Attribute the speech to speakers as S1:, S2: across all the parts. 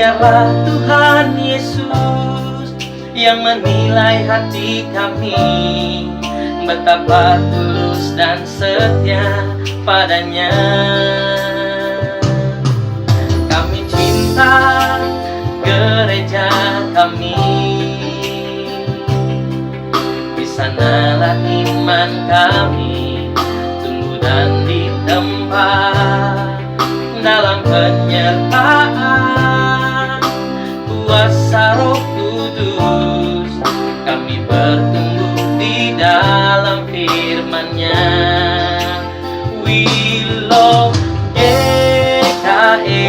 S1: Biarlah Tuhan Yesus yang menilai hati kami, betapa tulus dan setia padanya. Kami cinta gereja kami, di sanalah iman kami tumbuh dan ditempa dalam penyertaan kuasa Roh Kudus. Kami bertumbuh di dalam firman-Nya. We love GKE,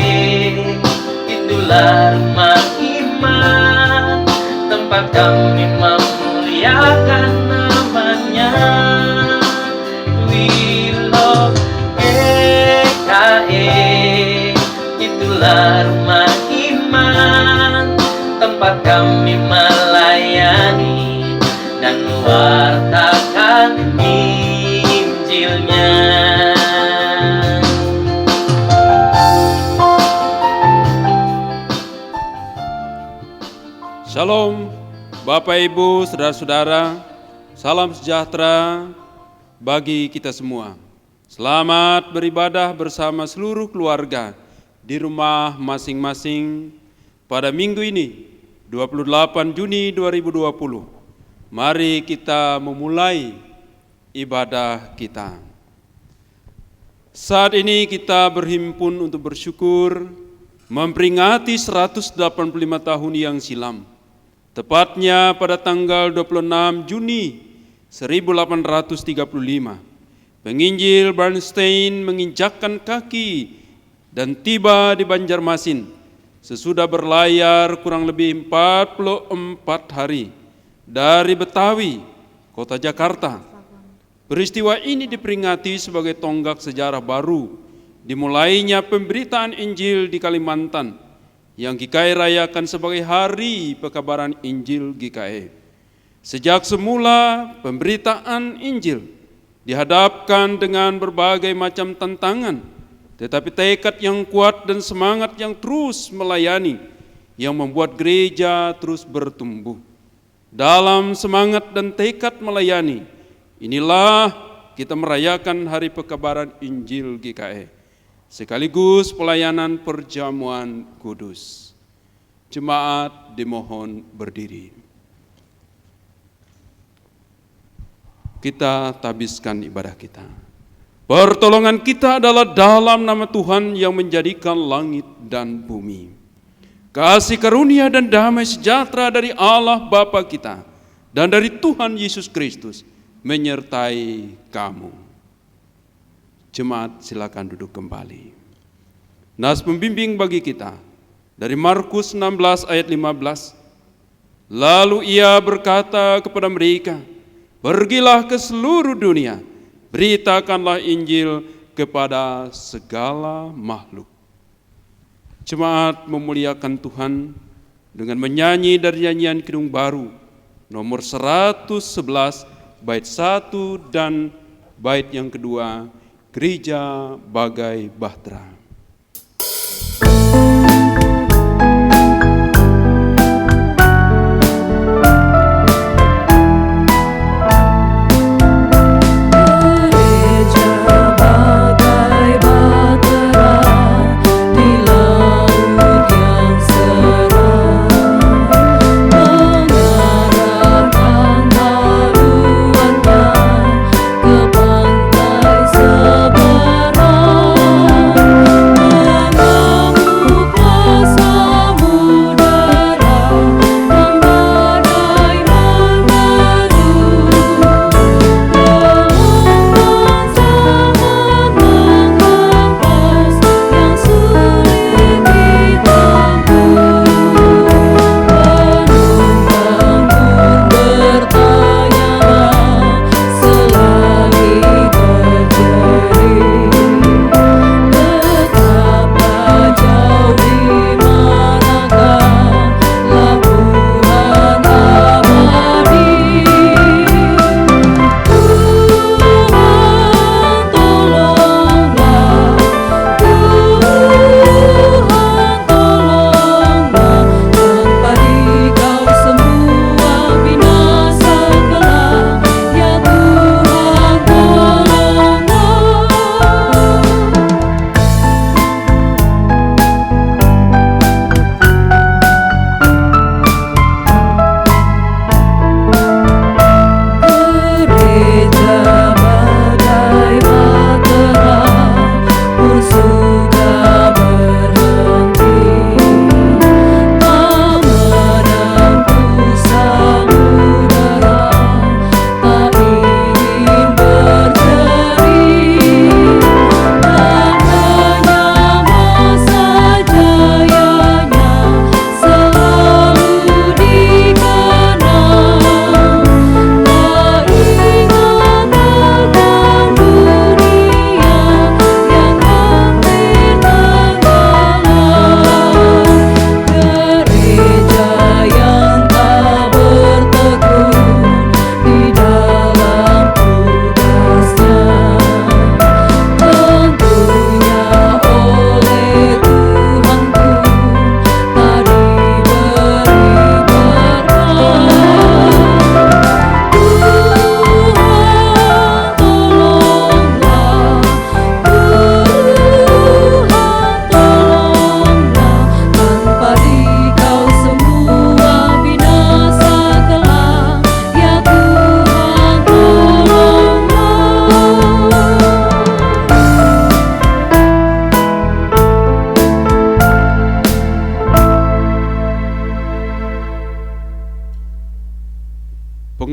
S1: itulah rumah iman, tempat kami memuliakan nama-Nya. We love GKE, itulah rumah iman, tempat kami melayani dan mewartakan Injil-Nya.
S2: Shalom, Bapak Ibu, Saudara-saudara, salam sejahtera bagi kita semua. Selamat beribadah bersama seluruh keluarga di rumah masing-masing pada minggu ini, 28 Juni 2020. Mari kita memulai ibadah kita. Saat ini kita berhimpun untuk bersyukur memperingati 185 tahun yang silam. Tepatnya pada tanggal 26 Juni 1835, penginjil Bernstein menginjakkan kaki dan tiba di Banjarmasin sesudah berlayar kurang lebih 44 hari dari Betawi, kota Jakarta. Peristiwa ini diperingati sebagai tonggak sejarah baru dimulainya pemberitaan Injil di Kalimantan yang GKI rayakan sebagai Hari Pekabaran Injil GKI. Sejak semula pemberitaan Injil dihadapkan dengan berbagai macam tantangan, tetapi tekad yang kuat dan semangat yang terus melayani yang membuat gereja terus bertumbuh. Dalam semangat dan tekad melayani, inilah kita merayakan Hari Pekabaran Injil GKI, sekaligus pelayanan perjamuan kudus. Jemaat dimohon berdiri. Kita tabiskan ibadah kita. Pertolongan kita adalah dalam nama Tuhan yang menjadikan langit dan bumi. Kasih karunia dan damai sejahtera dari Allah Bapa kita dan dari Tuhan Yesus Kristus menyertai kamu. Jemaat silakan duduk kembali. Nas pembimbing bagi kita dari Markus 16 ayat 15. Lalu ia berkata kepada mereka, pergilah ke seluruh dunia, beritakanlah Injil kepada segala makhluk. Jemaat memuliakan Tuhan dengan menyanyi dari nyanyian Kidung Baru nomor 111 bait 1 dan bait yang kedua, Gereja Bagai Bahtera.
S3: Ke pantai seberang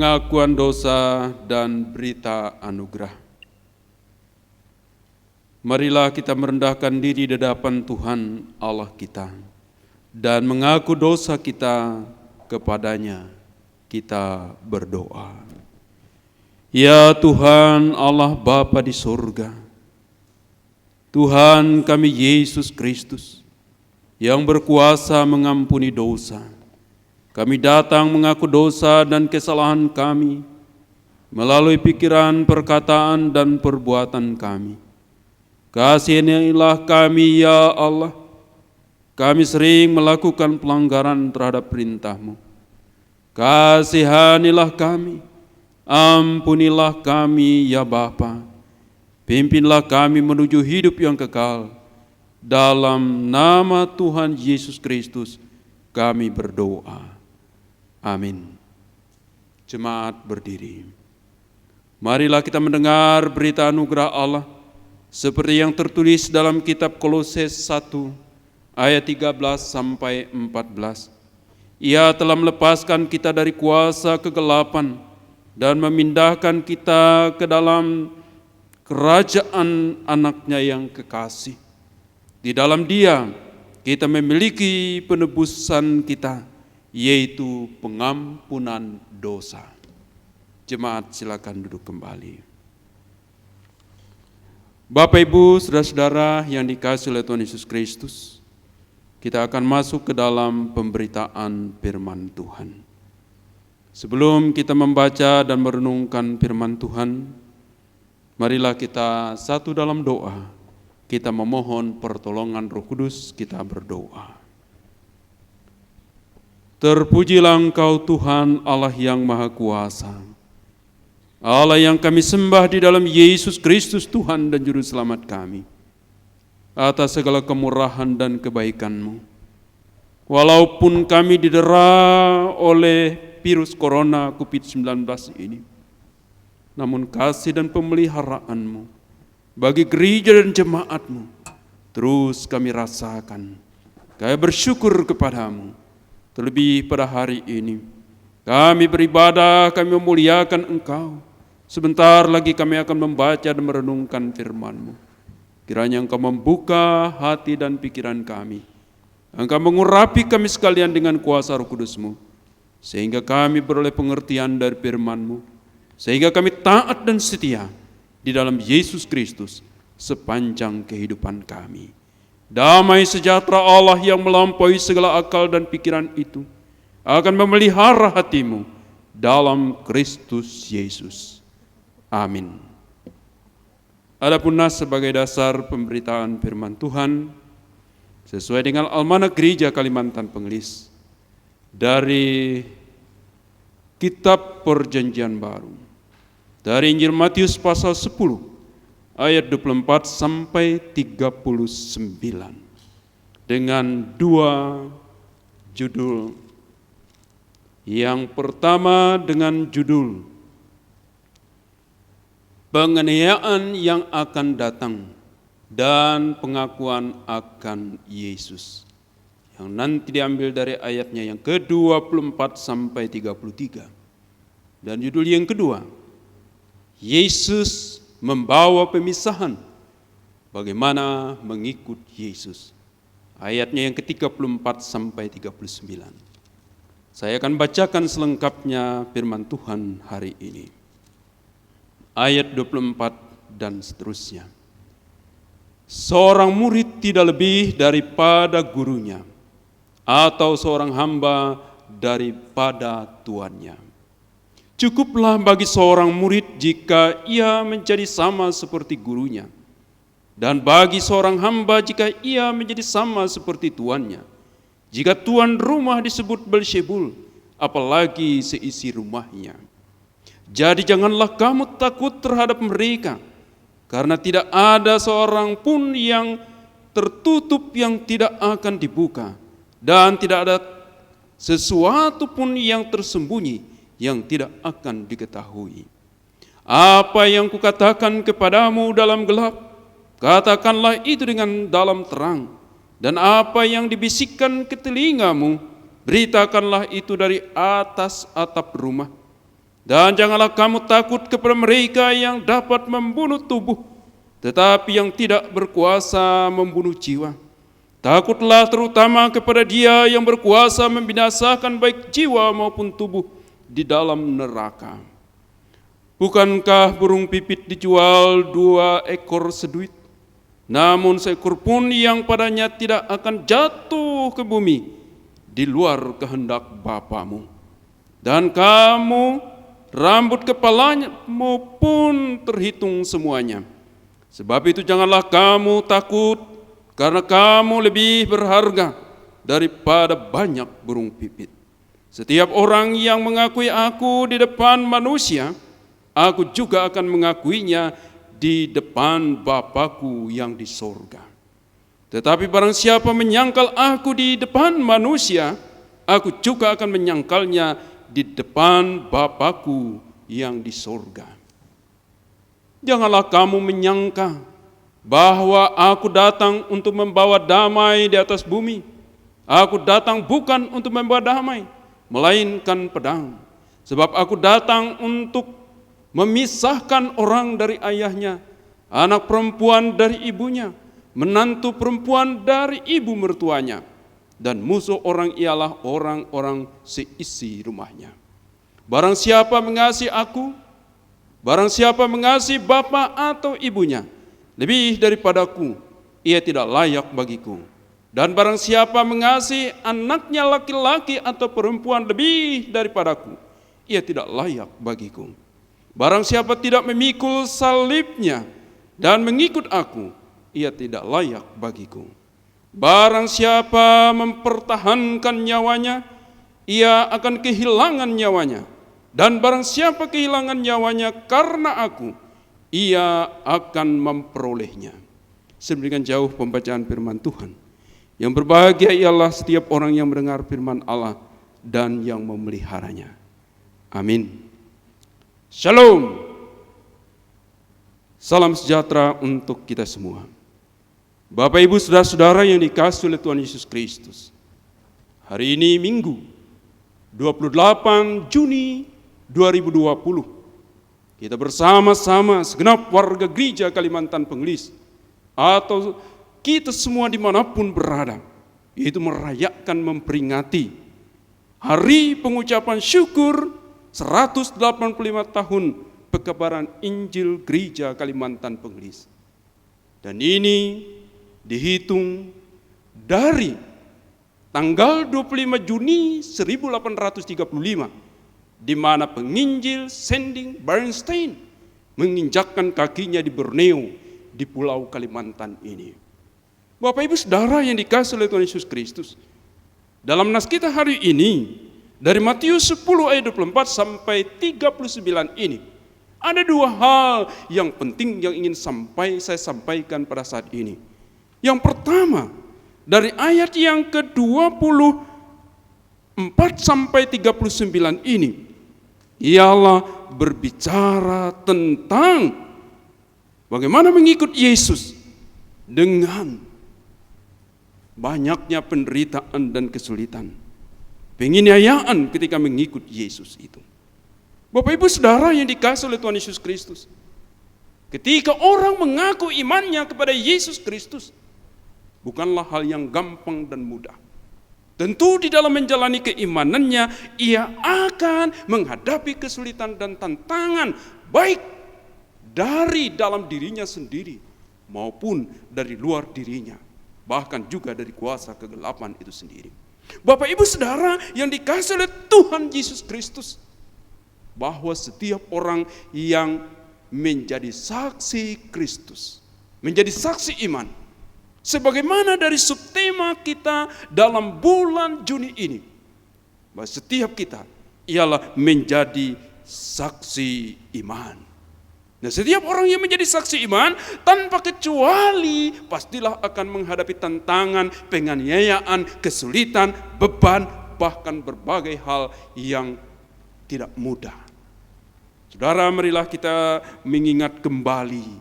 S2: pengakuan dosa dan berita anugerah. Marilah kita merendahkan diri di hadapan Tuhan Allah kita dan mengaku dosa kita kepadanya. Kita berdoa. Ya Tuhan Allah Bapa di surga, Tuhan kami Yesus Kristus yang berkuasa mengampuni dosa. Kami datang mengaku dosa dan kesalahan kami melalui pikiran, perkataan, dan perbuatan kami. Kasihanilah kami ya Allah. Kami sering melakukan pelanggaran terhadap perintah-Mu. Kasihanilah kami, ampunilah kami ya Bapa. Pimpinlah kami menuju hidup yang kekal. Dalam nama Tuhan Yesus Kristus kami berdoa. Amin. Jemaat berdiri. Marilah kita mendengar berita anugerah Allah seperti yang tertulis dalam kitab Kolose 1 ayat 13 sampai 14. Ia telah melepaskan kita dari kuasa kegelapan dan memindahkan kita ke dalam kerajaan anaknya yang kekasih. Di dalam Dia kita memiliki penebusan kita, yaitu pengampunan dosa. Jemaat silakan duduk kembali. Bapak Ibu, saudara-saudara yang dikasihi oleh Tuhan Yesus Kristus, kita akan masuk ke dalam pemberitaan firman Tuhan. Sebelum kita membaca dan merenungkan firman Tuhan, marilah kita satu dalam doa. Kita memohon pertolongan Roh Kudus, kita berdoa. Terpujilah Engkau Tuhan Allah yang Maha Kuasa, Allah yang kami sembah di dalam Yesus Kristus Tuhan dan Juru Selamat kami, atas segala kemurahan dan kebaikan-Mu. Walaupun kami didera oleh virus corona COVID-19 ini, namun kasih dan pemeliharaan-Mu bagi gereja dan jemaat-Mu terus kami rasakan. Kami bersyukur kepada-Mu. Terlebih pada hari ini kami beribadah, kami memuliakan Engkau. Sebentar lagi kami akan membaca dan merenungkan firman-Mu. Kiranya Engkau membuka hati dan pikiran kami. Engkau mengurapi kami sekalian dengan kuasa Roh Kudus-Mu, sehingga kami beroleh pengertian dari firman-Mu, sehingga kami taat dan setia di dalam Yesus Kristus sepanjang kehidupan kami. Damai sejahtera Allah yang melampaui segala akal dan pikiran itu akan memelihara hatimu dalam Kristus Yesus. Amin. Adapun nas sebagai dasar pemberitaan firman Tuhan sesuai dengan Almanak Gereja Kalimantan Pengelis dari Kitab Perjanjian Baru, dari Injil Matius pasal 10 ayat 24 sampai 39 dengan dua judul. Yang pertama dengan judul penganiayaan yang akan datang dan pengakuan akan Yesus, yang nanti diambil dari ayatnya yang ke-24 sampai 33. Dan judul yang kedua, Yesus membawa pemisahan, bagaimana mengikut Yesus. Ayatnya yang ke-34 sampai 39. Saya akan bacakan selengkapnya firman Tuhan hari ini. Ayat 24 dan seterusnya. Seorang murid tidak lebih daripada gurunya, atau seorang hamba daripada tuannya. Cukuplah bagi seorang murid jika ia menjadi sama seperti gurunya, dan bagi seorang hamba jika ia menjadi sama seperti tuannya. Jika tuan rumah disebut Belzebul, apalagi seisi rumahnya. Jadi janganlah kamu takut terhadap mereka, karena tidak ada seorang pun yang tertutup yang tidak akan dibuka, dan tidak ada sesuatu pun yang tersembunyi yang tidak akan diketahui. Apa yang kukatakan kepadamu dalam gelap, katakanlah itu dengan dalam terang, dan apa yang dibisikkan ke telingamu, beritakanlah itu dari atas atap rumah. Dan janganlah kamu takut kepada mereka yang dapat membunuh tubuh, tetapi yang tidak berkuasa membunuh jiwa. Takutlah terutama kepada Dia yang berkuasa membinasakan baik jiwa maupun tubuh di dalam neraka. Bukankah burung pipit dijual 2 ekor seduit? Namun seekor pun yang padanya tidak akan jatuh ke bumi di luar kehendak Bapamu. Dan kamu, rambut kepalamu pun terhitung semuanya. Sebab itu janganlah kamu takut, karena kamu lebih berharga daripada banyak burung pipit. Setiap orang yang mengakui aku di depan manusia, aku juga akan mengakuinya di depan Bapa-Ku yang di sorga. Tetapi barang siapa menyangkal aku di depan manusia, aku juga akan menyangkalnya di depan Bapa-Ku yang di sorga. Janganlah kamu menyangka bahwa aku datang untuk membawa damai di atas bumi. Aku datang bukan untuk membawa damai, melainkan pedang. Sebab aku datang untuk memisahkan orang dari ayahnya, anak perempuan dari ibunya, menantu perempuan dari ibu mertuanya, dan musuh orang ialah orang-orang seisi rumahnya. Barang siapa mengasihi aku, barang siapa mengasihi bapa atau ibunya lebih daripadaku, ia tidak layak bagiku. Dan barang siapa mengasihi anaknya laki-laki atau perempuan lebih daripadaku, ia tidak layak bagiku. Barang siapa tidak memikul salibnya dan mengikut aku, ia tidak layak bagiku. Barang siapa mempertahankan nyawanya, ia akan kehilangan nyawanya. Dan barang siapa kehilangan nyawanya karena aku, ia akan memperolehnya. Sedemikian jauh pembacaan firman Tuhan. Yang berbahagia ialah setiap orang yang mendengar firman Allah dan yang memeliharanya. Amin. Shalom. Salam sejahtera untuk kita semua. Bapak, Ibu, saudara-saudara yang dikasihi oleh Tuhan Yesus Kristus. Hari ini Minggu, 28 Juni 2020. Kita bersama-sama segenap warga gereja Kalimantan Pengelis, atau kita semua dimanapun berada, yaitu merayakan, memperingati hari pengucapan syukur 185 tahun pekabaran Injil Gereja Kalimantan Pengelis. Dan ini dihitung dari tanggal 25 Juni 1835, di mana penginjil Sending Bernstein menginjakkan kakinya di Borneo, di Pulau Kalimantan ini. Bapak, Ibu, saudara yang dikasihi oleh Tuhan Yesus Kristus, dalam nas kita hari ini, dari Matius 10 ayat 24 sampai 39 ini, ada 2 hal yang penting yang ingin saya sampaikan pada saat ini. Yang pertama, dari ayat yang ke-24 sampai 39 ini, ialah berbicara tentang bagaimana mengikut Yesus dengan banyaknya penderitaan dan kesulitan, penganiayaan ketika mengikut Yesus itu. Bapak, Ibu, saudara yang dikasihi oleh Tuhan Yesus Kristus, ketika orang mengaku imannya kepada Yesus Kristus, bukanlah hal yang gampang dan mudah. Tentu di dalam menjalani keimanannya, ia akan menghadapi kesulitan dan tantangan, baik dari dalam dirinya sendiri maupun dari luar dirinya, bahkan juga dari kuasa kegelapan itu sendiri. Bapak, Ibu, saudara yang dikasihi oleh Tuhan Yesus Kristus, bahwa setiap orang yang menjadi saksi Kristus, menjadi saksi iman, sebagaimana dari subtema kita dalam bulan Juni ini, bahwa setiap kita ialah menjadi saksi iman. Nah, setiap orang yang menjadi saksi iman tanpa kecuali pastilah akan menghadapi tantangan, penganiayaan, kesulitan, beban, bahkan berbagai hal yang tidak mudah. Saudara, marilah kita mengingat kembali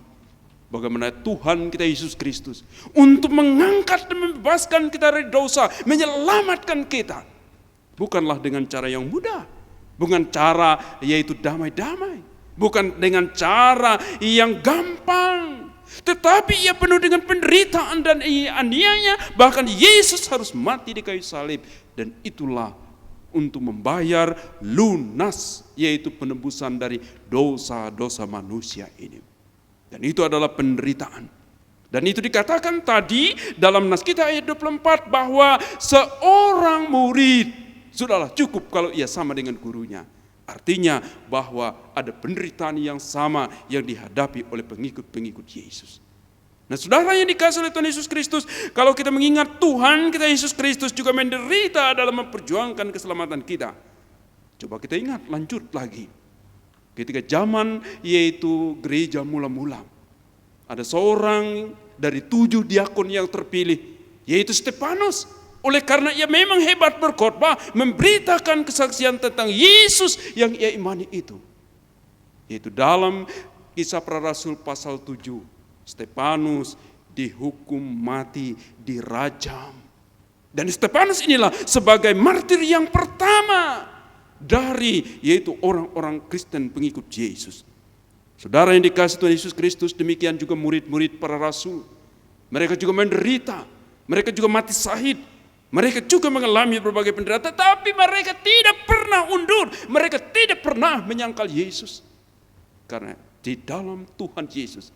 S2: bagaimana Tuhan kita Yesus Kristus untuk mengangkat dan membebaskan kita dari dosa, menyelamatkan kita, bukanlah dengan cara yang mudah, Bukan cara yaitu damai-damai. Bukan dengan cara yang gampang. Tetapi ia penuh dengan penderitaan dan aniaya. Bahkan Yesus harus mati di kayu salib. Dan itulah untuk membayar lunas, yaitu penebusan dari dosa-dosa manusia ini. Dan itu adalah penderitaan. Dan itu dikatakan tadi dalam nas kita ayat 24 bahwa seorang murid sudahlah cukup kalau ia sama dengan gurunya. Artinya bahwa ada penderitaan yang sama yang dihadapi oleh pengikut-pengikut Yesus. Nah, saudara yang dikasihi oleh Tuhan Yesus Kristus, kalau kita mengingat Tuhan kita Yesus Kristus juga menderita dalam memperjuangkan keselamatan kita. Coba kita ingat, lanjut lagi. Ketika zaman yaitu gereja mula-mula, ada seorang dari 7 diakon yang terpilih, yaitu Stefanus. Oleh karena ia memang hebat berkhotbah, memberitakan kesaksian tentang Yesus yang ia imani itu. Yaitu dalam Kisah Para Rasul pasal 7, Stefanus dihukum mati, dirajam. Dan Stefanus inilah sebagai martir yang pertama dari yaitu orang-orang Kristen pengikut Yesus. Saudara yang dikasihi Tuhan Yesus Kristus, demikian juga murid-murid para rasul. Mereka juga menderita, mereka juga mati syahid. Mereka juga mengalami berbagai penderitaan, tetapi mereka tidak pernah undur. Mereka tidak pernah menyangkal Yesus. Karena di dalam Tuhan Yesus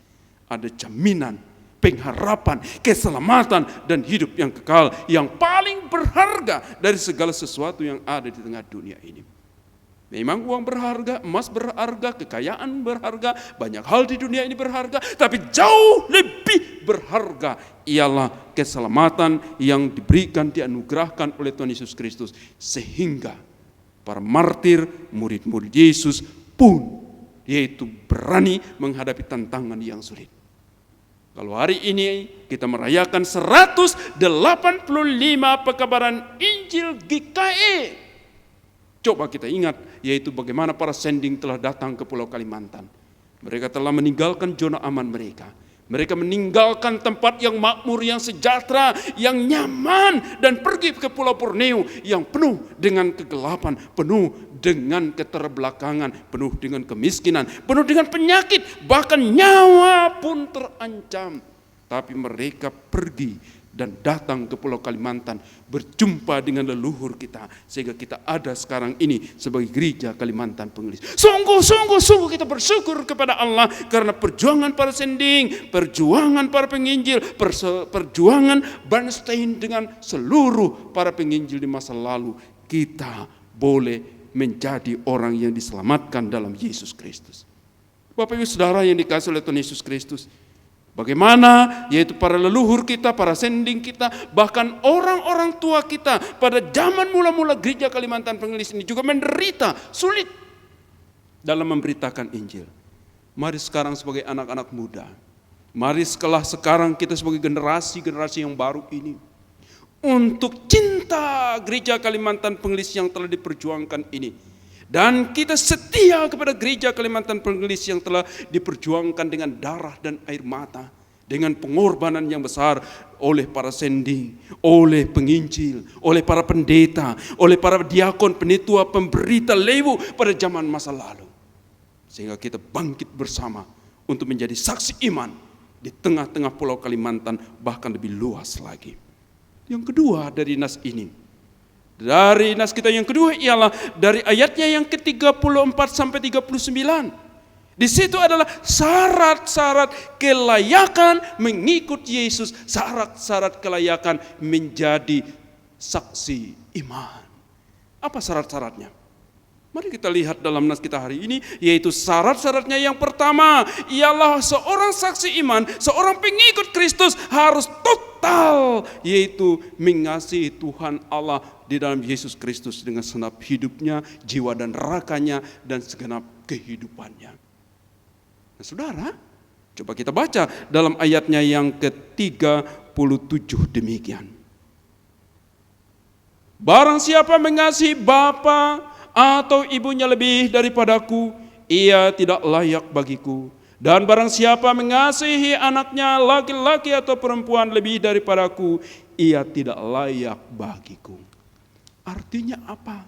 S2: ada jaminan, pengharapan, keselamatan, dan hidup yang kekal, yang paling berharga dari segala sesuatu yang ada di tengah dunia ini. Memang uang berharga, emas berharga, kekayaan berharga, banyak hal di dunia ini berharga, tapi jauh lebih berharga ialah keselamatan yang diberikan, dianugerahkan oleh Tuhan Yesus Kristus. Sehingga para martir, murid-murid Yesus pun yaitu berani menghadapi tantangan yang sulit. Kalau hari ini kita merayakan 185 pekabaran Injil GKI, coba kita ingat, yaitu bagaimana para sending telah datang ke Pulau Kalimantan. Mereka telah meninggalkan zona aman mereka. Mereka meninggalkan tempat yang makmur, yang sejahtera, yang nyaman, dan pergi ke Pulau Borneo yang penuh dengan kegelapan, penuh dengan keterbelakangan, penuh dengan kemiskinan, penuh dengan penyakit, bahkan nyawa pun terancam. Tapi mereka pergi dan datang ke Pulau Kalimantan, berjumpa dengan leluhur kita, sehingga kita ada sekarang ini sebagai gereja Kalimantan Pengelis. Sungguh kita bersyukur kepada Allah karena perjuangan para sending, perjuangan para penginjil, perjuangan Bernstein dengan seluruh para penginjil di masa lalu, kita boleh menjadi orang yang diselamatkan dalam Yesus Kristus. Bapak Ibu Saudara yang dikasihi oleh Tuhan Yesus Kristus, bagaimana yaitu para leluhur kita, para sending kita, bahkan orang-orang tua kita pada zaman mula-mula gereja Kalimantan Pengelis ini juga menderita, sulit dalam memberitakan Injil. Mari sekarang sebagai anak-anak muda, mari sekarang kita sebagai generasi yang baru ini, untuk cinta gereja Kalimantan Pengelis yang telah diperjuangkan ini. Dan kita setia kepada gereja Kalimantan Pengelis yang telah diperjuangkan dengan darah dan air mata, dengan pengorbanan yang besar oleh para sending, oleh penginjil, oleh para pendeta, oleh para diakon, penetua, pemberita lewu pada zaman masa lalu. Sehingga kita bangkit bersama untuk menjadi saksi iman di tengah-tengah Pulau Kalimantan, bahkan lebih luas lagi. Yang kedua dari nas ini, dari nas kita yang kedua ialah dari ayatnya yang ke-34 sampai 39. Di situ adalah syarat-syarat kelayakan mengikut Yesus, syarat-syarat kelayakan menjadi saksi iman. Apa syarat-syaratnya? Mari kita lihat dalam nas kita hari ini, yaitu syarat-syaratnya yang pertama ialah seorang saksi iman, seorang pengikut Kristus harus total, yaitu mengasihi Tuhan Allah di dalam Yesus Kristus dengan segenap hidupnya, jiwa dan raganya, dan segenap kehidupannya. Nah, saudara, coba kita baca dalam ayatnya yang ke-37 demikian. Barang siapa mengasihi bapa atau ibunya lebih daripadaku, ia tidak layak bagiku. Dan barang siapa mengasihi anaknya laki-laki atau perempuan lebih daripadaku, ia tidak layak bagiku. Artinya apa?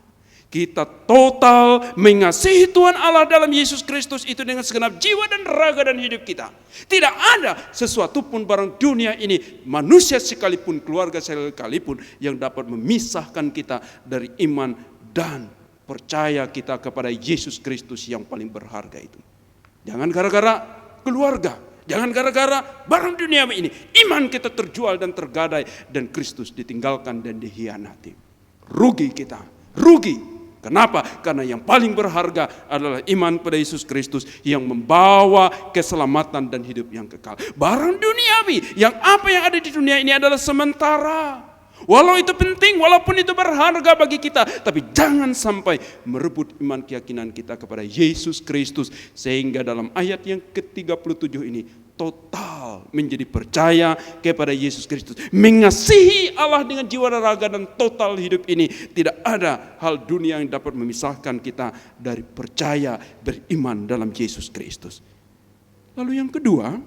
S2: Kita total mengasihi Tuhan Allah dalam Yesus Kristus itu dengan segenap jiwa dan raga dan hidup kita. Tidak ada sesuatu pun barang dunia ini, manusia sekalipun, keluarga sekalipun, yang dapat memisahkan kita dari iman dan percaya kita kepada Yesus Kristus yang paling berharga itu. Jangan gara-gara keluarga, jangan gara-gara barang dunia ini, iman kita terjual dan tergadai dan Kristus ditinggalkan dan dikhianati. Rugi kita, rugi. Kenapa? Karena yang paling berharga adalah iman pada Yesus Kristus yang membawa keselamatan dan hidup yang kekal. Barang duniawi, yang apa yang ada di dunia ini adalah sementara. Walau itu penting, walaupun itu berharga bagi kita, tapi jangan sampai merebut iman keyakinan kita kepada Yesus Kristus. Sehingga dalam ayat yang ke-37 ini, total menjadi percaya kepada Yesus Kristus, mengasihi Allah dengan jiwa dan raga dan total hidup ini. Tidak ada hal dunia yang dapat memisahkan kita dari percaya, beriman dalam Yesus Kristus. Lalu yang kedua,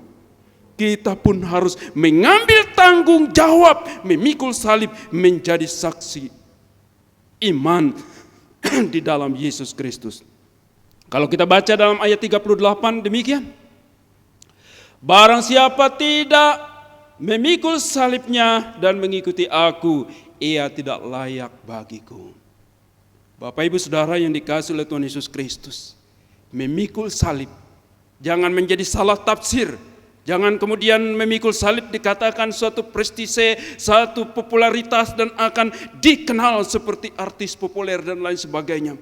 S2: kita pun harus mengambil tanggung jawab, memikul salib, menjadi saksi iman di dalam Yesus Kristus. Kalau kita baca dalam ayat 38 demikian, barang siapa tidak memikul salibnya dan mengikuti aku, ia tidak layak bagiku. Bapak Ibu Saudara yang dikasihi oleh Tuhan Yesus Kristus, memikul salib jangan menjadi salah tafsir. Jangan kemudian memikul salib dikatakan suatu prestise, satu popularitas dan akan dikenal seperti artis populer dan lain sebagainya.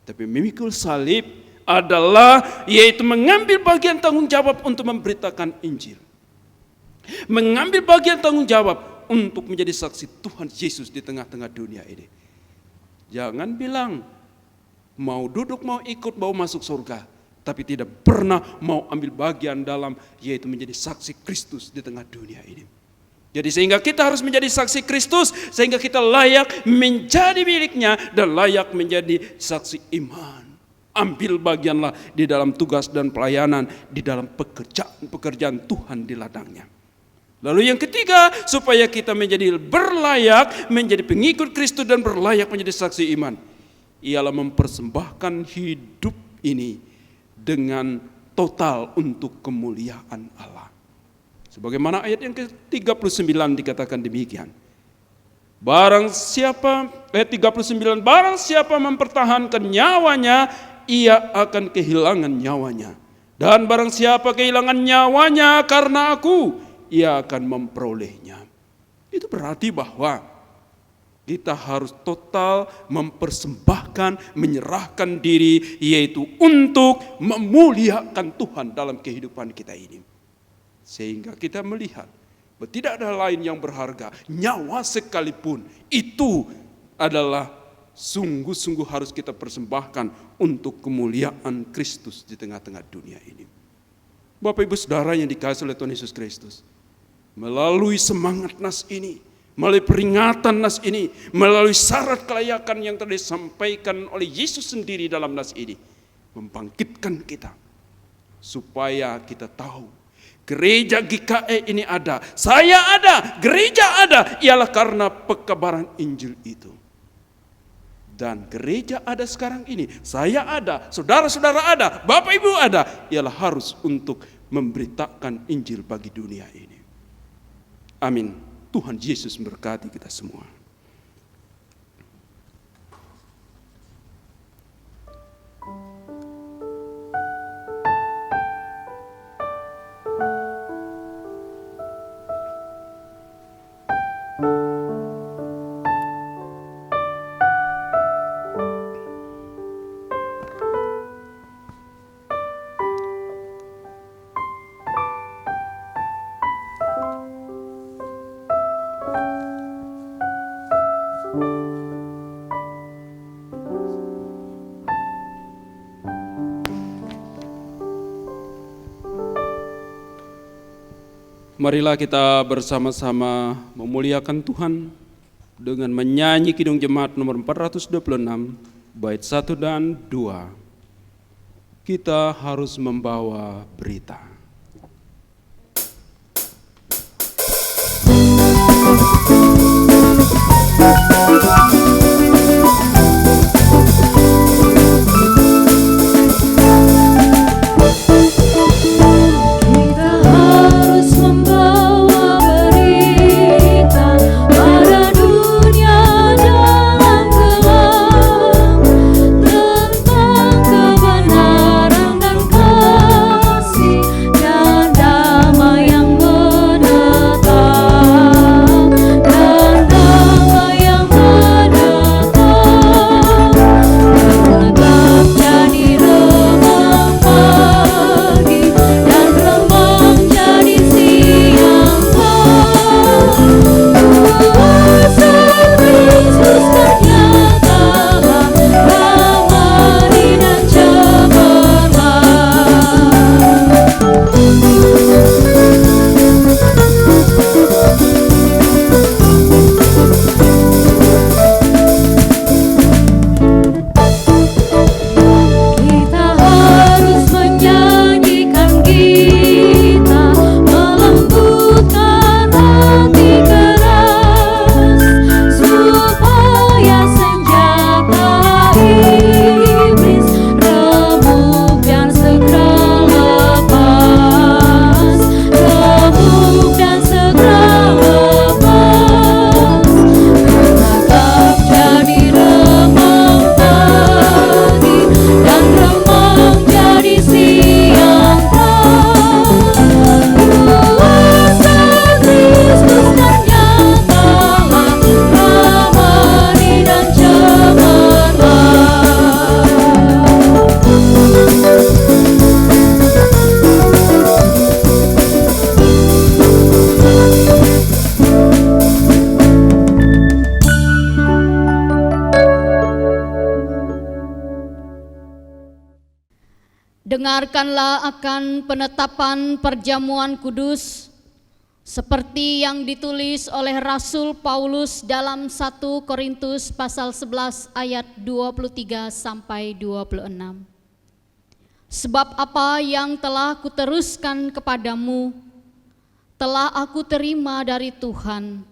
S2: Tapi memikul salib adalah yaitu mengambil bagian tanggung jawab untuk memberitakan Injil. Mengambil bagian tanggung jawab untuk menjadi saksi Tuhan Yesus di tengah-tengah dunia ini. Jangan bilang mau duduk, mau ikut, mau masuk surga, tapi tidak pernah mau ambil bagian dalam yaitu menjadi saksi Kristus di tengah dunia ini. Jadi sehingga kita harus menjadi saksi Kristus, sehingga kita layak menjadi miliknya dan layak menjadi saksi iman. Ambil bagianlah di dalam tugas dan pelayanan, di dalam pekerjaan Tuhan di ladangnya. Lalu yang ketiga, supaya kita menjadi berlayak, menjadi pengikut Kristus dan berlayak menjadi saksi iman, ialah mempersembahkan hidup ini dengan total untuk kemuliaan Allah. Sebagaimana ayat yang ke-39 dikatakan demikian. Barang siapa, ayat 39, barang siapa mempertahankan nyawanya, ia akan kehilangan nyawanya. Dan barang siapa kehilangan nyawanya karena aku, ia akan memperolehnya. Itu berarti bahwa kita harus total mempersembahkan, menyerahkan diri, yaitu untuk memuliakan Tuhan dalam kehidupan kita ini. Sehingga kita melihat bahwa tidak ada lain yang berharga, nyawa sekalipun itu adalah sungguh-sungguh harus kita persembahkan untuk kemuliaan Kristus di tengah-tengah dunia ini. Bapak Ibu Saudara yang dikasihi oleh Tuhan Yesus Kristus, melalui semangat nas ini, melalui peringatan nas ini, melalui syarat kelayakan yang tadi disampaikan oleh Yesus sendiri dalam nas ini, membangkitkan kita supaya kita tahu gereja GKE ini ada, saya ada, gereja ada, ialah karena pekabaran Injil itu. Dan gereja ada sekarang ini, saya ada, saudara-saudara ada, Bapak Ibu ada, ialah harus untuk memberitakan Injil bagi dunia ini. Amin. Tuhan Yesus memberkati kita semua. Marilah kita bersama-sama memuliakan Tuhan dengan menyanyi Kidung Jemaat nomor 426, bait 1 dan 2. Kita harus membawa berita.
S3: Dengarkanlah akan penetapan perjamuan kudus seperti yang ditulis oleh Rasul Paulus dalam 1 Korintus pasal 11 ayat 23 sampai 26. Sebab apa yang telah kuteruskan kepadamu telah aku terima dari Tuhan,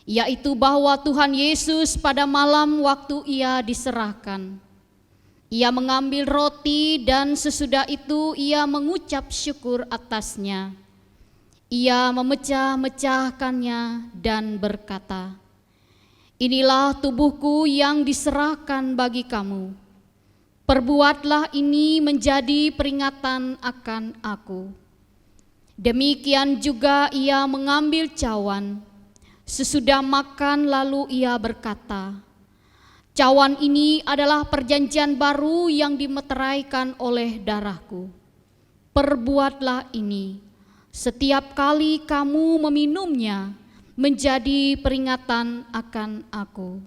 S3: yaitu bahwa Tuhan Yesus pada malam waktu ia diserahkan, ia mengambil roti dan sesudah itu ia mengucap syukur atasnya. Ia memecah-mecahkannya dan berkata, "Inilah tubuhku yang diserahkan bagi kamu. Perbuatlah ini menjadi peringatan akan aku." Demikian juga ia mengambil cawan. Sesudah makan lalu ia berkata, "Cawan ini adalah perjanjian baru yang dimeteraikan oleh darahku. Perbuatlah ini setiap kali kamu meminumnya menjadi peringatan akan aku.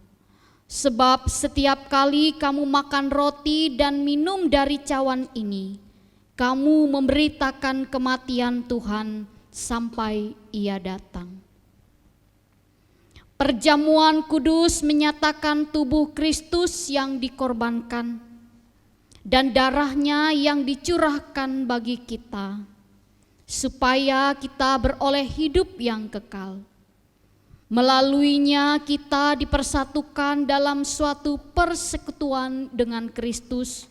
S3: Sebab setiap kali kamu makan roti dan minum dari cawan ini, kamu memberitakan kematian Tuhan sampai ia datang." Perjamuan kudus menyatakan tubuh Kristus yang dikorbankan dan darahnya yang dicurahkan bagi kita, supaya kita beroleh hidup yang kekal. Melaluinya kita dipersatukan dalam suatu persekutuan dengan Kristus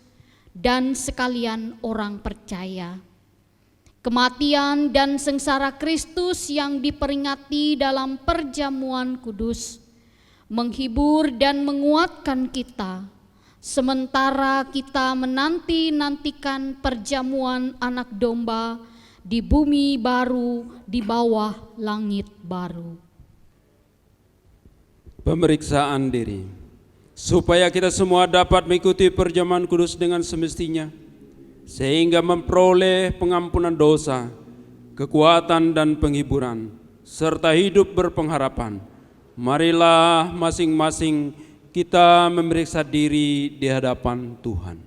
S3: dan sekalian orang percaya. Kematian dan sengsara Kristus yang diperingati dalam perjamuan kudus menghibur dan menguatkan kita, sementara kita menanti-nantikan perjamuan Anak Domba di bumi baru, di bawah langit baru.
S2: Pemeriksaan diri, supaya kita semua dapat mengikuti perjamuan kudus dengan semestinya, sehingga memperoleh pengampunan dosa, kekuatan dan penghiburan, serta hidup berpengharapan. Marilah masing-masing kita memeriksa diri di hadapan Tuhan.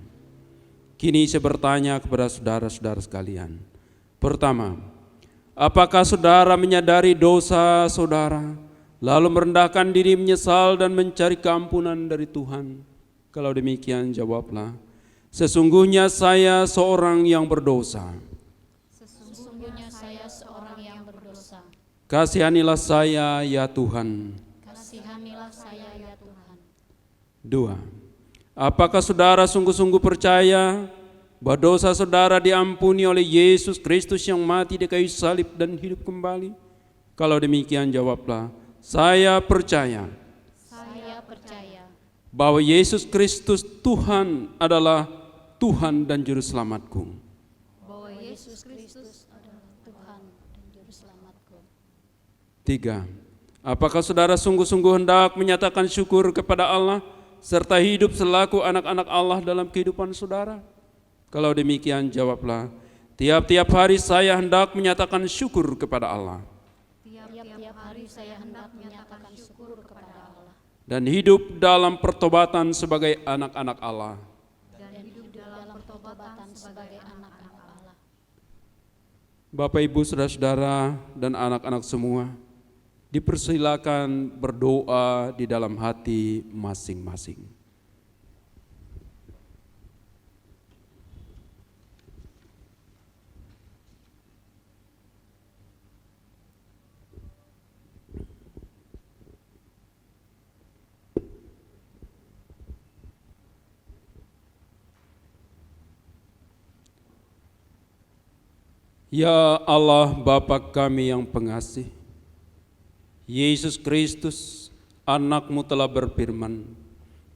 S2: Kini saya bertanya kepada saudara-saudara sekalian. Pertama, apakah saudara menyadari dosa saudara, lalu merendahkan diri, menyesal dan mencari keampunan dari Tuhan? Kalau demikian jawablah, "Sesungguhnya saya seorang yang berdosa.
S3: Sesungguhnya saya seorang yang berdosa.
S2: Kasihanilah saya ya Tuhan."
S3: Kasihanilah saya ya Tuhan.
S2: 2. Apakah saudara sungguh-sungguh percaya bahwa dosa saudara diampuni oleh Yesus Kristus yang mati di kayu salib dan hidup kembali? Kalau demikian jawablah, "Saya percaya."
S3: Saya percaya
S2: Bahwa Yesus Kristus Tuhan adalah Tuhan dan Juru Selamatku.
S3: bahwa Yesus Kristus adalah Tuhan dan Juru Selamatku.
S2: 3. Apakah saudara sungguh-sungguh hendak menyatakan syukur kepada Allah serta hidup selaku anak-anak Allah dalam kehidupan saudara? Kalau demikian jawablah, "Tiap-tiap hari saya hendak menyatakan syukur kepada Allah."
S3: Tiap-tiap hari saya hendak menyatakan syukur kepada Allah
S2: Dan hidup dalam pertobatan sebagai anak-anak Allah.
S3: dan hidup dalam pertobatan sebagai anak-anak Allah.
S2: Bapak, Ibu, saudara-saudara dan anak-anak semua, dipersilakan berdoa di dalam hati masing-masing. Ya Allah, Bapa kami yang pengasih, Yesus Kristus, anak-Mu telah berfirman,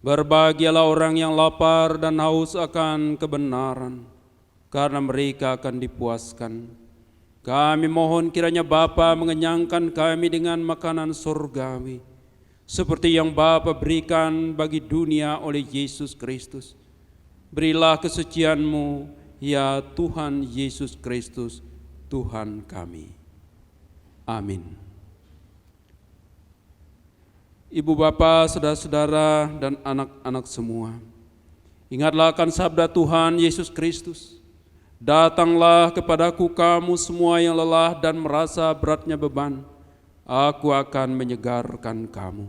S2: "Berbahagialah orang yang lapar dan haus akan kebenaran, karena mereka akan dipuaskan." Kami mohon kiranya Bapa mengenyangkan kami dengan makanan surgawi, seperti yang Bapa berikan bagi dunia oleh Yesus Kristus. Berilah kesucian-Mu, ya Tuhan Yesus Kristus, Tuhan kami. Amin. Ibu bapa, saudara-saudara dan anak-anak semua, ingatlah akan sabda Tuhan Yesus Kristus Datanglah kepadaku kamu semua yang lelah dan merasa beratnya beban, aku akan menyegarkan kamu.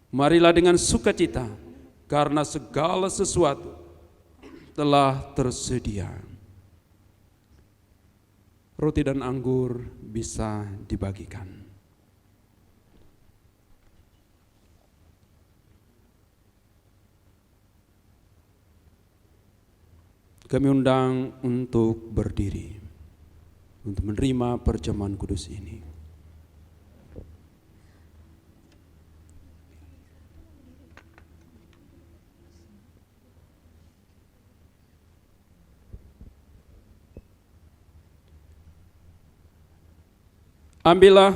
S2: Marilah dengan sukacita, karena segala sesuatu telah tersedia. Roti dan anggur bisa dibagikan. Kami undang untuk berdiri untuk menerima perjamuan kudus ini. Ambillah,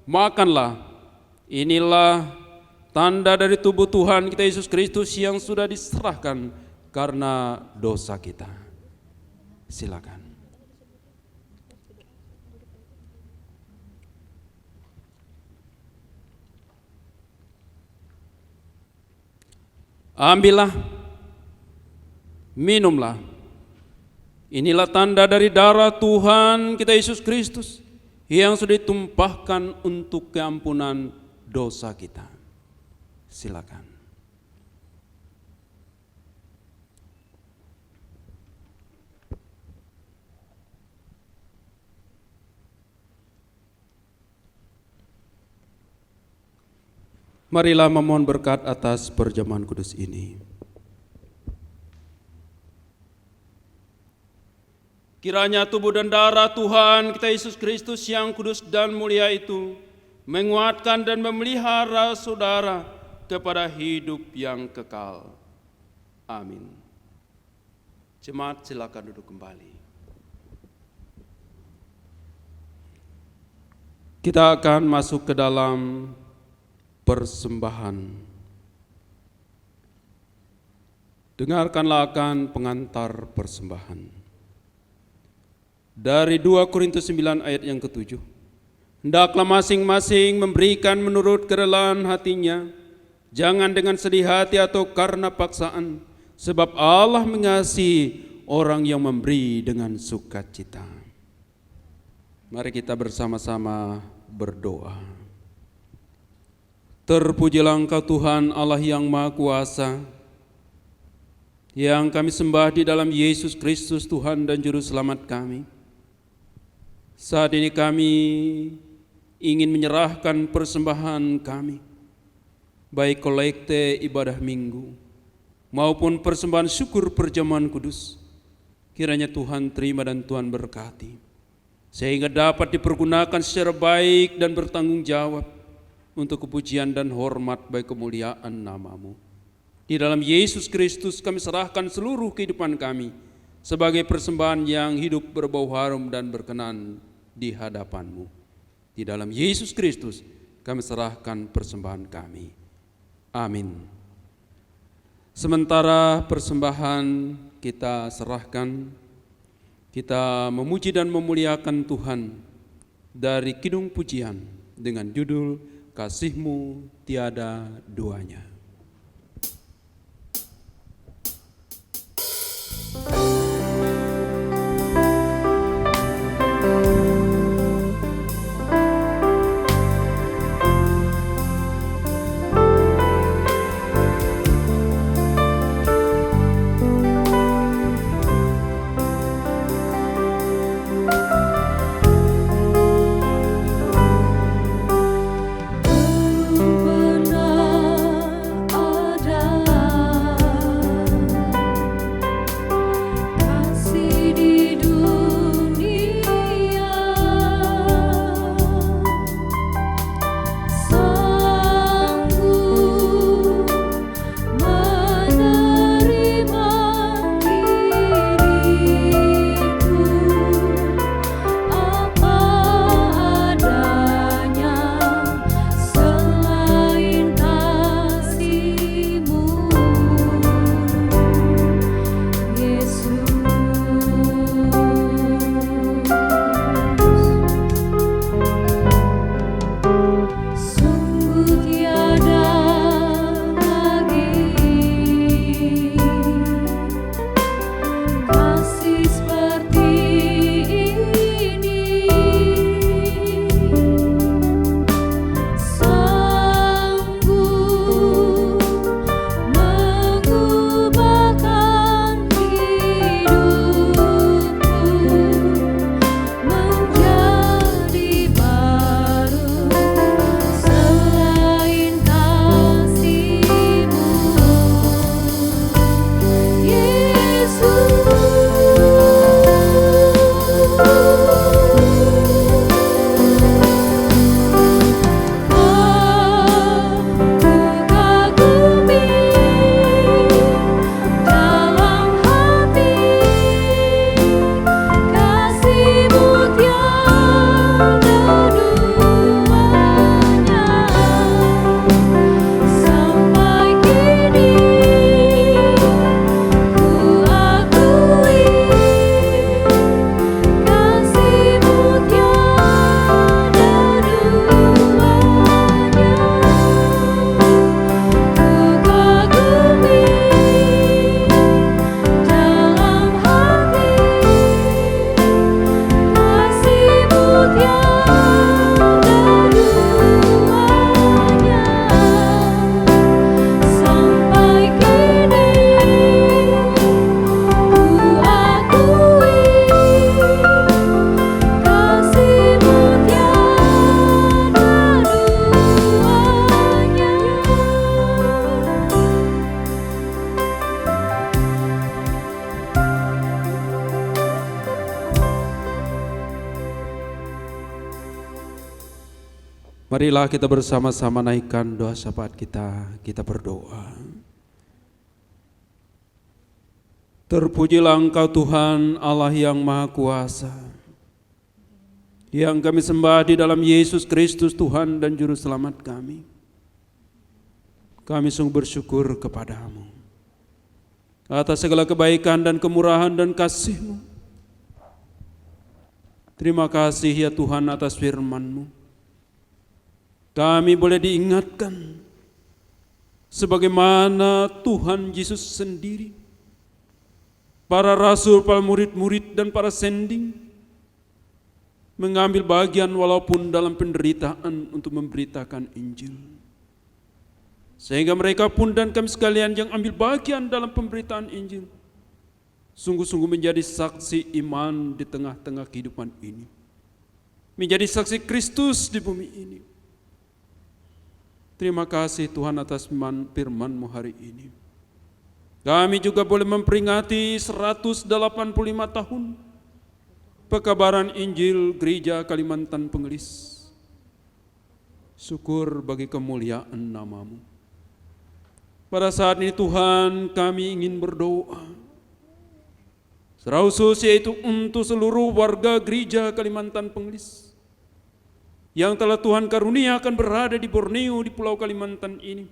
S2: makanlah. Inilah tanda dari tubuh Tuhan kita Yesus Kristus yang sudah diserahkan karena dosa kita. Silakan. Ambillah, minumlah. Inilah tanda dari darah Tuhan kita Yesus Kristus yang sudah ditumpahkan untuk keampunan dosa kita. Silakan. Marilah memohon berkat atas perjamuan kudus ini. Kiranya tubuh dan darah Tuhan kita Yesus Kristus yang kudus dan mulia itu menguatkan dan memelihara saudara kepada hidup yang kekal. Amin. Jemaat silakan duduk kembali. Kita akan masuk ke dalam persembahan. Dengarkanlah akan pengantar persembahan. Dari 2 Korintus 9 ayat yang ke-7. Hendaklah masing-masing memberikan menurut kerelaan hatinya, jangan dengan sedih hati atau karena paksaan, sebab Allah mengasihi orang yang memberi dengan sukacita. Mari kita bersama-sama berdoa. Terpujilah Engkau Tuhan Allah yang Maha Kuasa, yang kami sembah di dalam Yesus Kristus Tuhan dan Juru Selamat kami. Saat ini kami ingin menyerahkan persembahan kami, baik kolekte ibadah minggu maupun persembahan syukur perjamuan kudus. Kiranya Tuhan terima dan Tuhan berkati, sehingga dapat dipergunakan secara baik dan bertanggung jawab untuk kepujian dan hormat bagi kemuliaan nama-Mu. Di dalam Yesus Kristus kami serahkan seluruh kehidupan kami sebagai persembahan yang hidup, berbau harum dan berkenan di hadapan-Mu. Di dalam Yesus Kristus kami serahkan persembahan kami. Amin. Sementara persembahan kita serahkan, kita memuji dan memuliakan Tuhan dari kidung pujian dengan judul Kasih-Mu Tiada Duanya.
S4: Benar
S2: Marilah kita bersama-sama naikkan doa syafaat kita berdoa. Terpujilah Engkau Tuhan Allah yang Maha Kuasa, yang kami sembah di dalam Yesus Kristus Tuhan dan Juru Selamat kami. Kami sungguh bersyukur kepadamu atas segala kebaikan dan kemurahan dan kasih-Mu. Terima kasih ya Tuhan atas firman-Mu. Kami boleh diingatkan sebagaimana Tuhan Yesus sendiri, para rasul, para murid-murid dan para sending mengambil bagian walaupun dalam penderitaan untuk memberitakan Injil. Sehingga mereka pun dan kami sekalian yang ambil bagian dalam pemberitaan Injil sungguh-sungguh menjadi saksi iman di tengah-tengah kehidupan ini. Menjadi saksi Kristus di bumi ini. Terima kasih Tuhan atas firman-Mu hari ini. Kami juga boleh memperingati 185 tahun pekabaran Injil Gereja Kalimantan Pengelis. Syukur bagi kemuliaan nama-Mu. Pada saat ini Tuhan, kami ingin berdoa secara khusus yaitu untuk seluruh warga Gereja Kalimantan Pengelis yang telah Tuhan karuniakan berada di Borneo, di Pulau Kalimantan ini,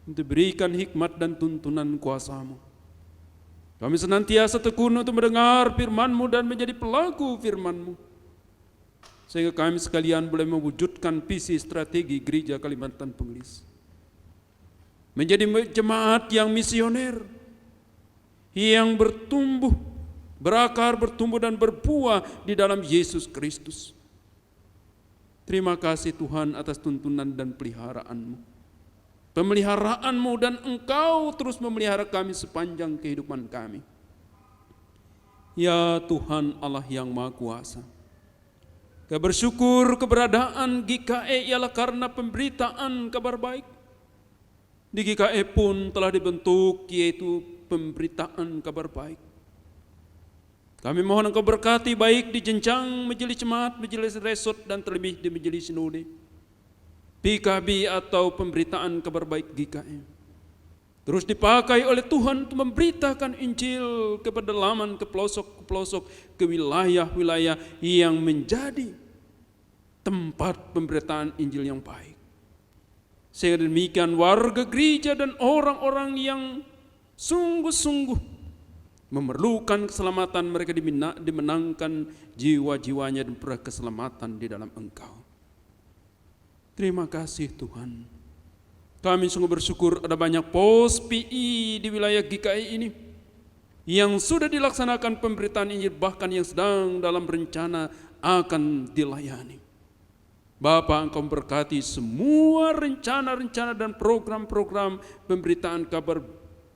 S2: untuk berikan hikmat dan tuntunan kuasa-Mu. Kami senantiasa tekun untuk mendengar firman-Mu dan menjadi pelaku firman-Mu, sehingga kami sekalian boleh mewujudkan visi strategi Gereja Kalimantan Pengelis, menjadi jemaat yang misioner, yang bertumbuh, berakar, bertumbuh dan berbuah di dalam Yesus Kristus. Terima kasih Tuhan atas tuntunan dan peliharaan-Mu. Pemeliharaan-Mu dan Engkau terus memelihara kami sepanjang kehidupan kami. Ya Tuhan Allah yang Maha Kuasa, kami bersyukur keberadaan GKE ialah karena pemberitaan kabar baik. Di GKE pun telah dibentuk yaitu pemberitaan kabar baik. Kami mohon Engkau berkati baik di jenjang majelis jemaat, majelis resort dan terlebih di majelis sinode, PKB atau pemberitaan kabar baik GKE. Terus dipakai oleh Tuhan untuk memberitakan Injil ke pedalaman, ke pelosok, ke wilayah-wilayah yang menjadi tempat pemberitaan Injil yang baik. Sehingga demikian warga gereja dan orang-orang yang sungguh-sungguh memerlukan keselamatan mereka dimenangkan jiwa-jiwanya dan keselamatan di dalam Engkau. Terima kasih Tuhan. Kami sungguh bersyukur ada banyak pos PI di wilayah GKI ini yang sudah dilaksanakan pemberitaan Injil, bahkan yang sedang dalam rencana akan dilayani. Bapa, Engkau berkati semua rencana-rencana dan program-program pemberitaan kabar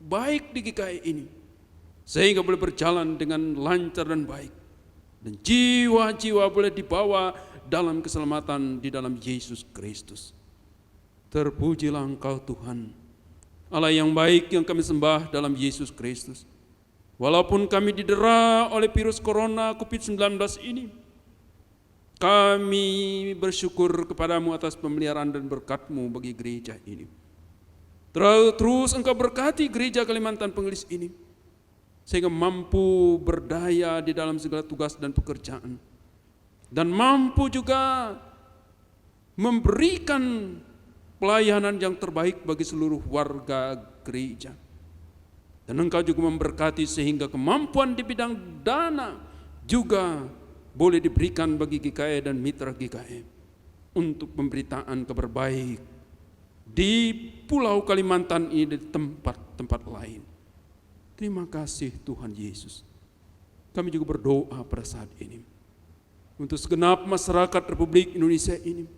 S2: baik di GKI ini, sehingga boleh berjalan dengan lancar dan baik, dan jiwa-jiwa boleh dibawa dalam keselamatan di dalam Yesus Kristus. Terpujilah Engkau Tuhan, Allah yang baik yang kami sembah dalam Yesus Kristus. Walaupun kami didera oleh virus corona COVID-19 ini, kami bersyukur kepadamu atas pemeliharaan dan berkat-Mu bagi gereja ini. Terus Engkau berkati gereja Kalimantan Pengelis ini, sehingga mampu berdaya di dalam segala tugas dan pekerjaan, dan mampu juga memberikan pelayanan yang terbaik bagi seluruh warga gereja. Dan Engkau juga memberkati sehingga kemampuan di bidang dana juga boleh diberikan bagi GKE dan mitra GKE untuk pemberitaan kabar baik di Pulau Kalimantan ini, di tempat-tempat lain. Terima kasih Tuhan Yesus. Kami juga berdoa pada saat ini untuk segenap masyarakat Republik Indonesia ini,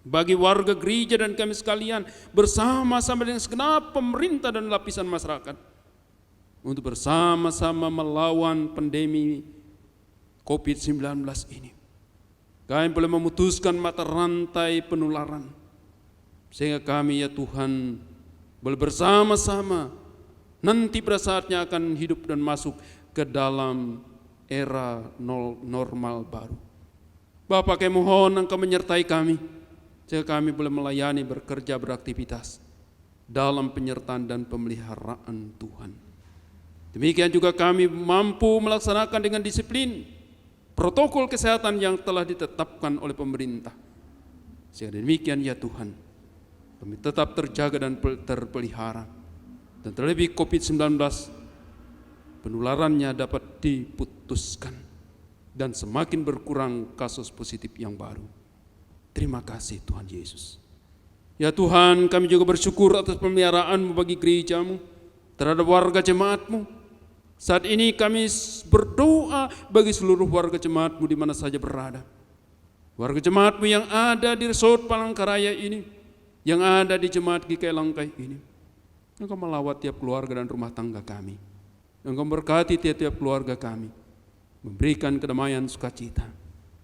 S2: bagi warga gereja dan kami sekalian bersama-sama dengan segenap pemerintah dan lapisan masyarakat, untuk bersama-sama melawan pandemi COVID-19 ini. Kami boleh memutuskan mata rantai penularan, sehingga kami ya Tuhan boleh bersama-sama nanti pada saatnya akan hidup dan masuk ke dalam era normal baru. Bapa, kami mohon Engkau menyertai kami, sehingga kami boleh melayani, bekerja, beraktivitas dalam penyertaan dan pemeliharaan Tuhan. Demikian juga kami mampu melaksanakan dengan disiplin protokol kesehatan yang telah ditetapkan oleh pemerintah. Sehingga demikian ya Tuhan, kami tetap terjaga dan terpelihara. Dan terlebih COVID-19, penularannya dapat diputuskan dan semakin berkurang kasus positif yang baru. Terima kasih Tuhan Yesus. Ya Tuhan, kami juga bersyukur atas pemeliharaan-Mu bagi gereja-Mu, terhadap warga jemaat-Mu. Saat ini kami berdoa bagi seluruh warga jemaat-Mu di mana saja berada. Warga jemaat-Mu yang ada di Resort Palangkaraya ini, yang ada di Jemaat GKI Langkai ini. Engkau melawat tiap keluarga dan rumah tangga kami. Engkau memberkati tiap-tiap keluarga kami, memberikan kedamaian sukacita,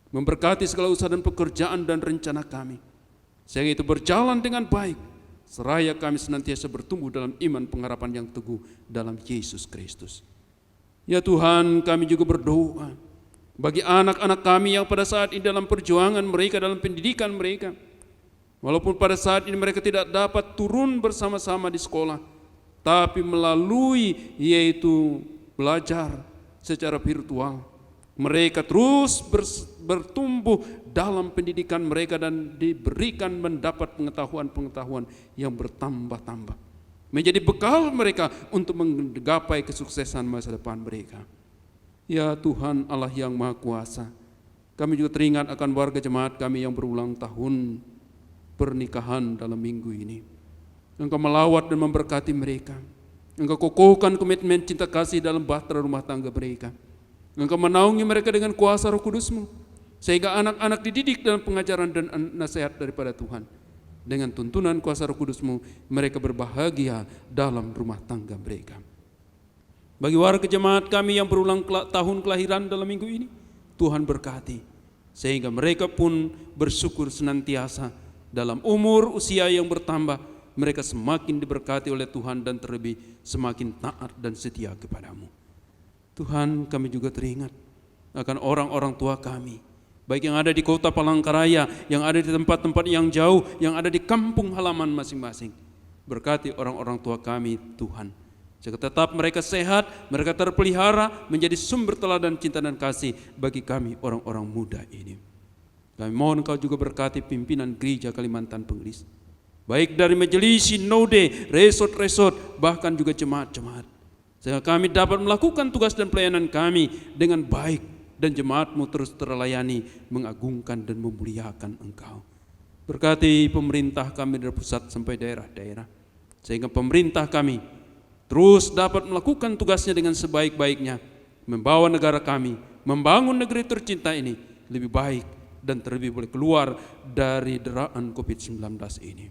S2: memberkati segala usaha dan pekerjaan dan rencana kami, sehingga itu berjalan dengan baik, seraya kami senantiasa bertumbuh dalam iman pengharapan yang teguh dalam Yesus Kristus. Ya Tuhan, kami juga berdoa bagi anak-anak kami yang pada saat ini dalam perjuangan mereka, dalam pendidikan mereka, walaupun pada saat ini mereka tidak dapat turun bersama-sama di sekolah, tapi melalui yaitu belajar secara virtual, mereka terus bertumbuh dalam pendidikan mereka dan diberikan mendapat pengetahuan-pengetahuan yang bertambah-tambah, menjadi bekal mereka untuk menggapai kesuksesan masa depan mereka. Ya Tuhan Allah yang Maha Kuasa, kami juga teringat akan warga jemaat kami yang berulang tahun pernikahan dalam minggu ini. Engkau melawat dan memberkati mereka. Engkau kokohkan komitmen cinta kasih dalam bahtera rumah tangga mereka. Engkau menaungi mereka dengan kuasa Roh Kudus-Mu, sehingga anak-anak dididik dalam pengajaran dan nasihat daripada Tuhan. Dengan tuntunan kuasa Roh Kudus-Mu, mereka berbahagia dalam rumah tangga mereka. Bagi warga jemaat kami yang berulang tahun kelahiran dalam minggu ini, Tuhan berkati, sehingga mereka pun bersyukur senantiasa dalam umur usia yang bertambah. Mereka semakin diberkati oleh Tuhan dan terlebih semakin taat dan setia kepadamu. Tuhan, kami juga teringat akan orang-orang tua kami, baik yang ada di kota Palangkaraya, yang ada di tempat-tempat yang jauh, yang ada di kampung halaman masing-masing. Berkati orang-orang tua kami Tuhan, sehingga tetap mereka sehat, mereka terpelihara, menjadi sumber teladan cinta dan kasih bagi kami orang-orang muda ini. Kami mohon Engkau juga berkati pimpinan gereja Kalimantan Pengelis, baik dari majelis, sinode, resort, bahkan juga jemaat-jemaat, sehingga kami dapat melakukan tugas dan pelayanan kami dengan baik, dan jemaat-Mu terus terlayani, mengagungkan dan memuliakan Engkau. Berkati pemerintah kami dari pusat sampai daerah-daerah, sehingga pemerintah kami terus dapat melakukan tugasnya dengan sebaik-baiknya, membawa negara kami, membangun negeri tercinta ini lebih baik, dan terlebih boleh keluar dari deraan COVID-19 ini.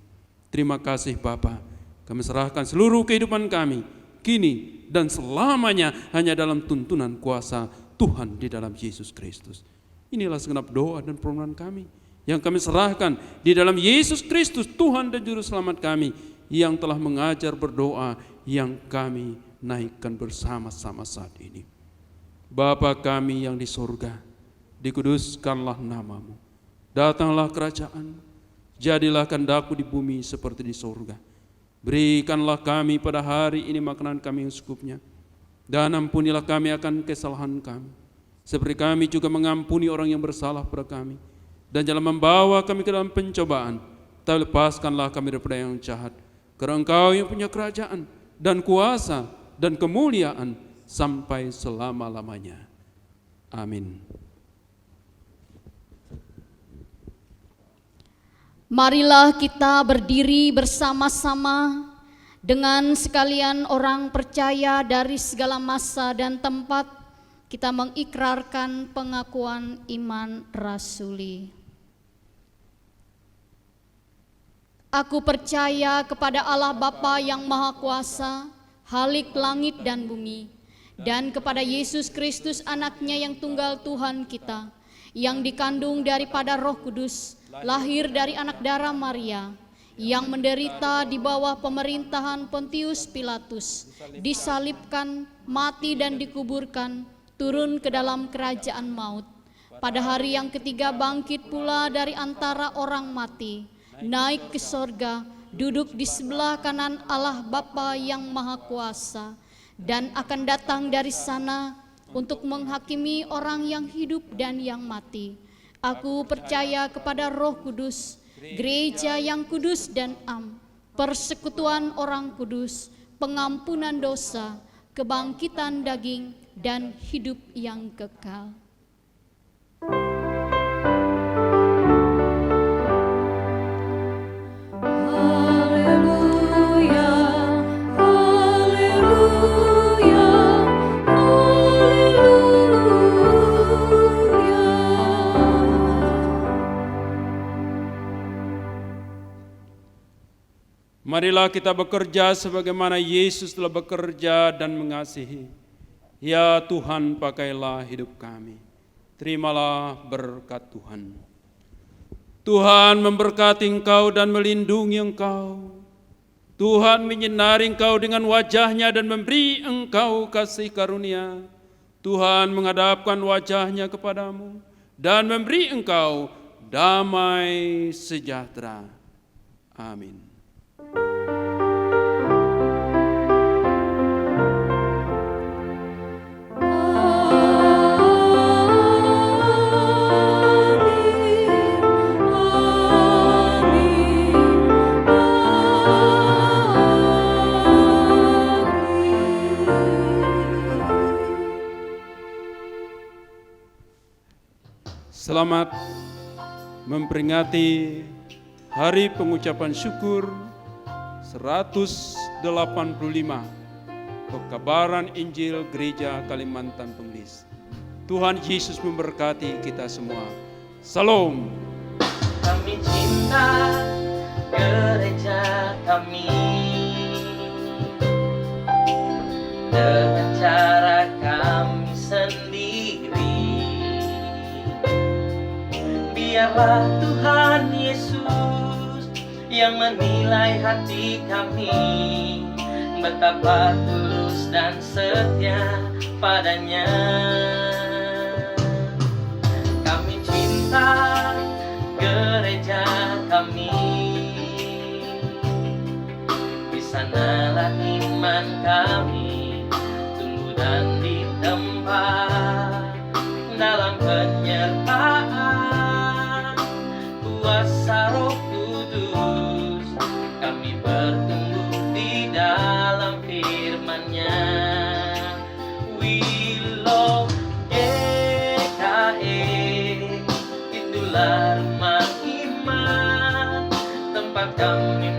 S2: Terima kasih Bapa, kami serahkan seluruh kehidupan kami, kini dan selamanya hanya dalam tuntunan kuasa Tuhan di dalam Yesus Kristus. Inilah segenap doa dan permohonan kami yang kami serahkan di dalam Yesus Kristus, Tuhan dan Juru Selamat kami, yang telah mengajar berdoa yang kami naikkan bersama-sama saat ini. Bapa kami yang di surga, dikuduskanlah nama-Mu, datanglah kerajaan-Mu, jadilah kehendak-Mu di bumi seperti di surga. Berikanlah kami pada hari ini makanan kami yang secukupnya, dan ampunilah kami akan kesalahan kami, seperti kami juga mengampuni orang yang bersalah pada kami. Dan jangan membawa kami ke dalam pencobaan, tapi lepaskanlah kami daripada yang jahat. Karena Engkau yang punya kerajaan dan kuasa dan kemuliaan sampai selama-lamanya. Amin.
S3: Marilah kita berdiri bersama-sama dengan sekalian orang percaya dari segala masa dan tempat, kita mengikrarkan pengakuan iman rasuli. Aku percaya kepada Allah Bapa yang Maha Kuasa, Khalik langit dan bumi, dan kepada Yesus Kristus anaknya yang tunggal Tuhan kita, yang dikandung daripada Roh Kudus, lahir dari anak darah Maria, yang menderita di bawah pemerintahan Pontius Pilatus, disalibkan, mati dan dikuburkan, turun ke dalam kerajaan maut. pada hari yang ketiga bangkit pula dari antara orang mati, naik ke sorga, duduk di sebelah kanan Allah Bapa yang Maha Kuasa, dan akan datang dari sana untuk menghakimi orang yang hidup dan yang mati. Aku percaya kepada Roh Kudus, gereja yang kudus dan am, persekutuan orang kudus, pengampunan dosa, kebangkitan daging, dan hidup yang kekal.
S4: Haleluya, haleluya, haleluya.
S2: Marilah kita bekerja sebagaimana Yesus telah bekerja dan mengasihi. Ya Tuhan, pakailah hidup kami. Terimalah berkat Tuhan. Tuhan memberkati engkau dan melindungi engkau. Tuhan menyinari engkau dengan wajah-Nya dan memberi engkau kasih karunia. Tuhan menghadapkan wajah-Nya kepadamu dan memberi engkau damai sejahtera. Amin. Selamat memperingati Hari Pengucapan Syukur 185 Pekabaran Injil Gereja Kalimantan Pengelis. Tuhan Yesus memberkati kita semua. Salam.
S1: Kami cinta gereja kami dengan cara kami sendiri. Biarlah Tuhan Yesus yang menilai hati kami, betapa tulus dan setia padanya. Kami cinta gereja kami, di sanalah iman kami tumbuh dan ditempa dalam penyertaan kuasa Roh Kudus. Kami bertumbuh di dalam firman-Nya. We love GKE, itulah rumah iman, tempat kami